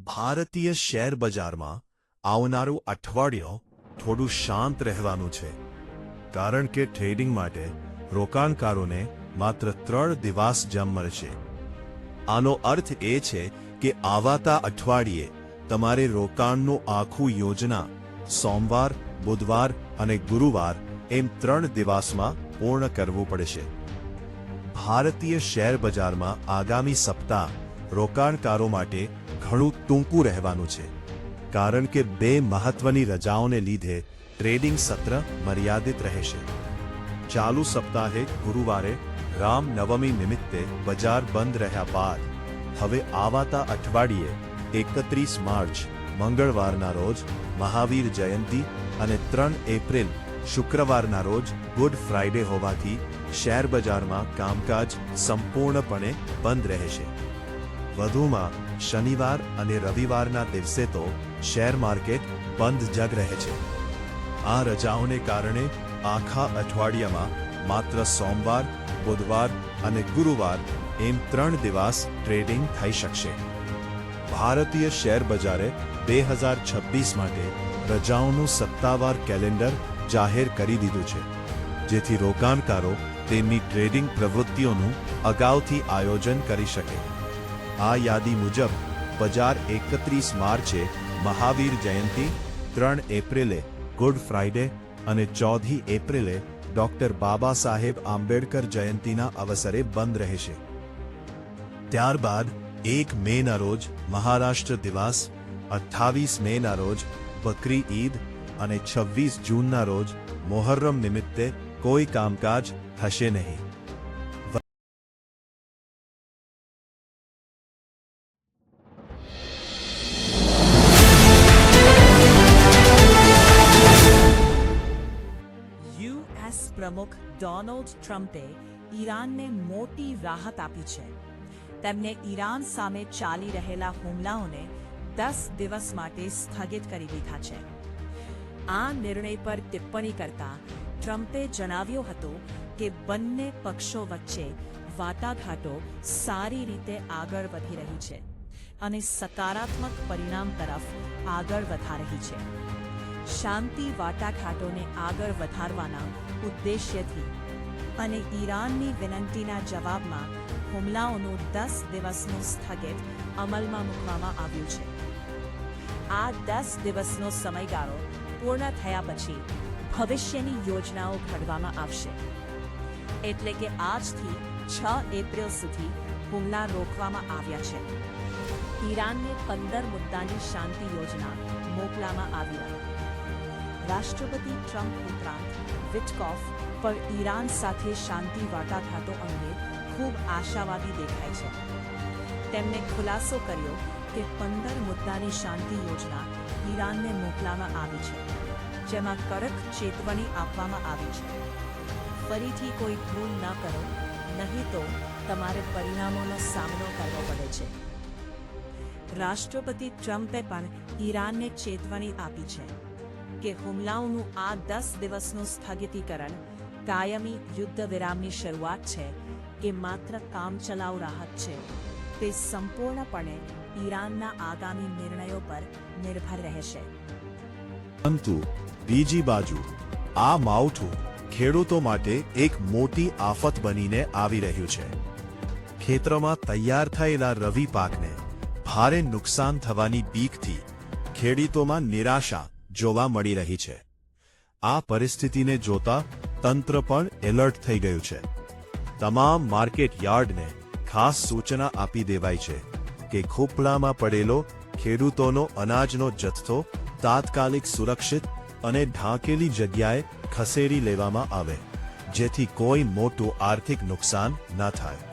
ભારતીય શેર બજારમાં આવનારું અઠવાડિયું થોડું શાંત રહેવાનું છે, કારણ કે ટ્રેડિંગ માટે રોકાણકારોને માત્ર 3 દિવસ જ મળશે. આનો અર્થ એ છે કે આવતા અઠવાડિયે તમારે રોકાણનું આખું યોજના સોમવાર, બુધવાર અને ગુરુવાર એમ 3 દિવસમાં પૂર્ણ કરવું પડશે. ભારતીય શેર બજારમાં આગામી સપ્તાહ રોકાણકારો માટે ઘણું ટૂંકું રહેવાનું છે, કારણ કે 2 મહત્વની રજાઓને લીધે ટ્રેડિંગ સત્ર મર્યાદિત રહેશે. ચાલુ સપ્તાહે ગુરુવારે રામનવમી નિમિત્તે બજાર બંધ રહ્યા બાદ હવે આવતા અઠવાડિયે 31 માર્ચ મંગળવારના રોજ મહાવીર જયંતી અને 3 એપ્રિલ શુક્રવારના રોજ ગુડ ફ્રાઇડે હોવાથી શેર બજારમાં કામકાજ સંપૂર્ણપણે બંધ રહેશે. વધુમાં શનિવાર અને રવિવારના દિવસે તો શેર માર્કેટ બંધ જ રહે છે. આ રજાઓને કારણે આખા અઠવાડિયામાં માત્ર સોમવાર, બુધવાર અને ગુરુવાર એમ 3 દિવસ ટ્રેડિંગ થઈ શકશે. ભારતીય શેર બજારે 2026 માટે રજાઓનું સત્તાવાર કેલેન્ડર જાહેર કરી દીધું છે, જેથી રોકાણકારો તેમની ટ્રેડિંગ પ્રવૃત્તિઓનું અગાઉથી આયોજન કરી શકે. આ યાદી મુજબ બજાર 31 માર્ચે મહાવીર જયંતી, 3 એપ્રિલે ગુડ ફ્રાઇડે અને 14 એપ્રિલે ડોક્ટર બાબા સાહેબ આંબેડકર જયંતીના અવસરે બંધ રહેશે. ત્યારબાદ 1 મેના રોજ મહારાષ્ટ્ર દિવસ, 28 મેના રોજ બકરી ઈદ અને 26 જૂનના રોજ મોહર્રમ નિમિત્તે કોઈ કામકાજ થશે નહીં. યુએસ પ્રમુખ ડોનાલ્ડ ટ્રમ્પે ઈરાનને મોટી રાહત આપી છે. તેમને ઈરાન સામે ચાલી રહેલા હુમલાઓને 10 દિવસ માટે સ્થગિત કરી દીધા છે. આ નિર્ણય પર ટિપ્પણી કરતા ટ્રમ્પે જણાવ્યું હતું કે બંને પક્ષો વચ્ચે વાટાઘાટો સારી રીતે આગળ વધી રહી છે અને સકારાત્મક પરિણામ તરફ આગળ વધી રહી છે. શાંતિ વાટાઘાટોને આગળ વધારવાના ઉદ્દેશ્યથી અને ઈરાનની વિનંતીના જવાબમાં હુમલાઓનું 10 દિવસનું સ્થગિત અમલમાં મૂકવામાં આવ્યું છે. આ 10 દિવસનો સમયગાળો પૂર્ણ થયા પછી ભવિષ્યની યોજનાઓ ઘડવામાં આવશે. એટલે કે આજથી 6 એપ્રિલ સુધી હુમલા રોકવામાં આવ્યા છે. ઈરાનને 15 મુદ્દાની શાંતિ યોજના મોકલવામાં આવી. રાષ્ટ્રપતિ ટ્રમ્પ ઉપરાંત વિટકોફ પર ઈરાન સાથે શાંતિ વાટાઘાટો અંગે ખૂબ આશાવાદી દેખાય છે. તેમણે ખુલાસો કર્યો કે 15 મુદ્દાની શાંતિ યોજના ઈરાનને મોકલવામાં આવી છે, જેમાં કડક ચેતવણી આપવામાં આવી છે. ફરીથી કોઈ ભૂલ ન કરો, નહીં તો તમારે પરિણામોનો સામનો કરવો પડે છે. રાષ્ટ્રપતિ ટ્રમ્પે પણ ઈરાનને ચેતવણી આપી છે કે હુમલાઓનું આ 10 દિવસનું સ્થગિતીકરણ કાયમી યુદ્ધ વિરામની શરૂઆત છે કે માત્ર કામચલાઉ રાહત છે, તે સંપૂર્ણપણે ઈરાનના આગામી નિર્ણયો પર નિર્ભર રહેશે. પરંતુ બીજી બાજુ આ માવઠું ખેડૂતો માટે એક મોટી આફત બનીને આવી રહ્યું છે. ખેતરોમાં તૈયાર થયેલા રવિ પાકને ભારે નુકસાન થવાની બીકથી ખેડૂતોમાં નિરાશા જોવા મળી રહી છે. આ પરિસ્થિતિને જોતા તંત્ર પણ એલર્ટ થઈ ગયું છે. તમામ માર્કેટ યાર્ડને ખાસ સૂચના આપી દેવાઈ છે કે ખોપલામાં પડેલો ખેડૂતોનો અનાજનો જથ્થો તાત્કાલિક સુરક્ષિત અને ઢાંકેલી જગ્યાએ ખસેડી લેવામાં આવે, જેથી કોઈ મોટું આર્થિક નુકસાન ન થાય.